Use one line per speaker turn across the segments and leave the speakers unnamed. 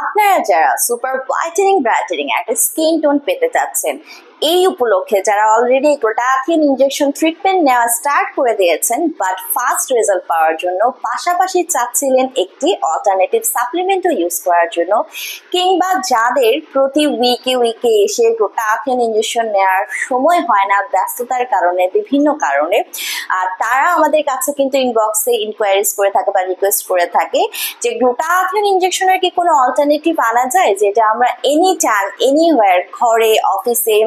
আপনারা যারা super brightening একটা স্কিন টোন পেতে চাচ্ছেন, এই উপলক্ষে যারা অলরেডি গ্লুটাথিয়ন ইনজেকশন ট্রিটমেন্ট নেওয়া স্টার্ট করে দিয়েছেন বাট ফাস্ট রেজাল্ট পাওয়ার জন্য, পাশাপাশি চাচ্ছিলেন একটি অল্টারনেটিভ সাপ্লিমেন্টও ইউজ করার জন্য, কিংবা যাদের প্রতি উইকে এসে গ্লুটাথিয়ন ইনজেকশন নেওয়ার সময় হয় না ব্যস্ততার কারণে, বিভিন্ন কারণে, তারা আমাদের কাছে কিন্তু ইনবক্সে ইনকোয়ারিজ করে থাকে বা রিকোয়েস্ট করে থাকে যে গ্লুটাথিয়ন ইনজেকশনের কি কোনো অল্টারনেটিভ আনা যায় যেটা আমরা এনি টাইম এনিওয়্যার, ঘরে, অফিসে,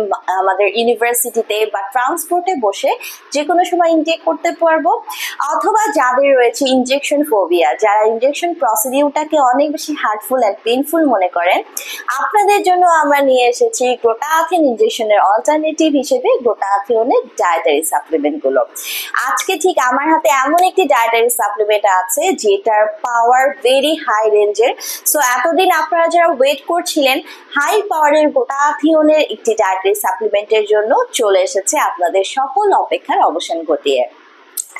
আমাদের ইউনিভার্সিটিতে বা ট্রান্সপোর্টে বসে যে কোনো সময় ইনটেক করতে পারবো। অথবা যাদের রয়েছে ইনজেকশন ফোবিয়া, যারা ইনজেকশন প্রসিডিউরটাকে অনেক বেশি হার্টফুল অ্যান্ড পেইনফুল মনে করেন, আপনাদের জন্য আমরা নিয়ে এসেছি গ্লুটাথিয়ন ইনজেকশনের অল্টারনেটিভ হিসেবে গ্লুটাথিয়নের ডায়েটারি সাপ্লিমেন্টগুলো। আজকে ঠিক আমার হাতে এমন একটি ডায়েটারি সাপ্লিমেন্ট আছে যেটার পাওয়ার ভেরি হাই রেঞ্জের। সো এতদিন আপনারা যারা ওয়েট করছিলেন হাই পাওয়ারের গ্লুটাথিয়নের একটি ডায়েটারি সাপ্লিমেন্টের জন্য, চলে এসেছে আপনাদের সকল অপেক্ষার অবসান ঘটিয়ে।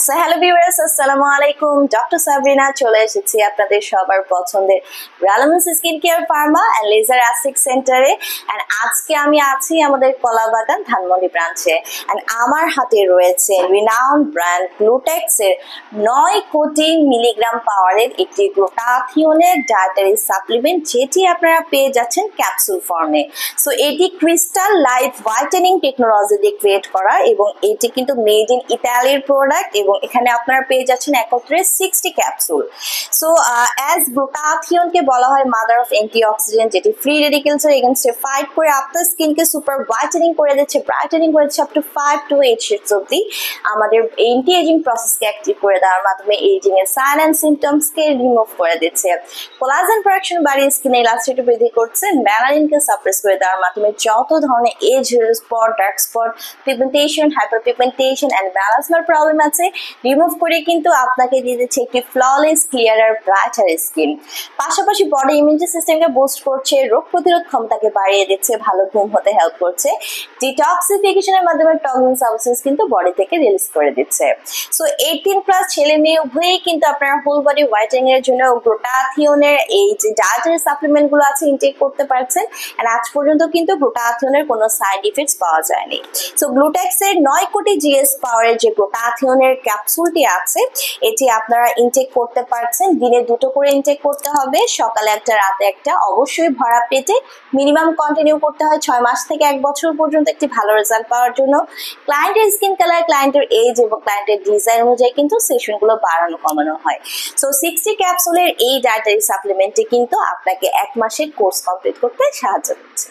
সো হ্যালো ভিউয়ার্স, আসসালামু আলাইকুম। ডক্টর সাবরিনা চলে এসেছি আপনাদের সবার পছন্দের relevance skin care pharma and laser aesthetic সেন্টারে। অ্যান্ড আজকে আমি আছি আমাদের কলাবাগান ধানমন্ডি ব্রাঞ্চে। অ্যান্ড আমার হাতে রয়েছে রিনাউন্ড ব্র্যান্ড গ্লুটেক্সের 9 কোটি মিলিগ্রাম পাওয়ারের একটি গ্লুটাথিয়নের ডায়েটারি সাপ্লিমেন্ট, যেটি আপনারা পেয়ে যাচ্ছেন ক্যাপসুল ফর্মে। সো এটি ক্রিস্টাল লাইফ হোয়াইটেনিং টেকনোলজি দিয়ে ক্রিয়েট করা এবং এটি কিন্তু মেড ইন ইতালির প্রোডাক্ট এবং এখানে আপনারা পেয়ে যাচ্ছেন একত্রে 60 ক্যাপসুল। সো অ্যাজ গ্লুটাথিয়নকে বলা হয় মাদার অফ অ্যান্টিঅক্সিডেন্ট, যেটি ফ্রি রেডিকেলসের এগেইনস্টে ফাইট করে আপনার স্কিনকে সুপার ব্রাইটেনিং করে দিচ্ছে, আপ টু 5 to 8 শেডস অবধি আমাদের এন্টি এজিং প্রসেসকে অ্যাক্টিভ করে দেওয়ার মাধ্যমে এজিং এর সাইন অ্যান্ড সিমটমসকে রিমুভ করে দিচ্ছে, কোলাজেন প্রোডাকশন বাড়িয়ে স্কিনে ইলাস্টিসিটি বৃদ্ধি করছে, মেলানিনকে সাপ্রেস করে দেওয়ার মাধ্যমে যত ধরনের age spot, dark spot, pigmentation, hyper pigmentation and melasma problem আছে রিমুভ করে কিন্তু আপনাকে দিয়ে দিচ্ছে একটি ফ্ললেস, ক্লিয়ার আর ব্রাইটার স্কিন। পাশাপাশি বডি ইমিউনিটি সিস্টেমকে বুস্ট করছে, রোগ প্রতিরোধ ক্ষমতাকে বাড়িয়ে দিচ্ছে, ভালো ঘুম হতে হেল্প করছে, ডিটক্সিফিকেশনের মাধ্যমে টক্সিন সাবস্টেন্স কিন্তু বডি থেকে রিলিজ করে দিচ্ছে। সো 18+ ছেলে মেয়ে উভয়ই কিন্তু আপনারা হোল বডি হোয়াইটেনিং এর জন্য গ্লুটাথিয়নের এই যে ডায়েটারি সাপ্লিমেন্ট গুলো আছে ইনটেক করতে পারছেন। আর আজ পর্যন্ত কিন্তু গ্লুটাথিয়নের কোনো সাইড ইফেক্টস পাওয়া যায়নি। সো গ্লুটেক্সের 9 কোটি জিএস পাওয়ারের যে গ্লুটাথিয়নের ক্যাপসুলটি আছে, এটি আপনারা ইনটেক করতে পারছেন। দিনে 2টো করে ইনটেক করতে হবে, সকালে একটা, রাতে একটা, অবশ্যই ভরা পেটে। মিনিমাম কন্টিনিউ করতে হয় 6 মাস থেকে 1 বছর পর্যন্ত একটি ভালো রেজাল্ট পাওয়ার জন্য। ক্লায়েন্টের স্কিন কালার, ক্লায়েন্টের এজ এবং ক্লায়েন্টের ডিজাইন অনুযায়ী কিন্তু সেশনগুলো বাড়ানো কমানো হয়। সো 60 ক্যাপসুলের এই ডায়েটারি সাপ্লিমেন্টটি কিন্তু আপনাকে 1 মাসের কোর্স কমপ্লিট করতে সাহায্য করছে।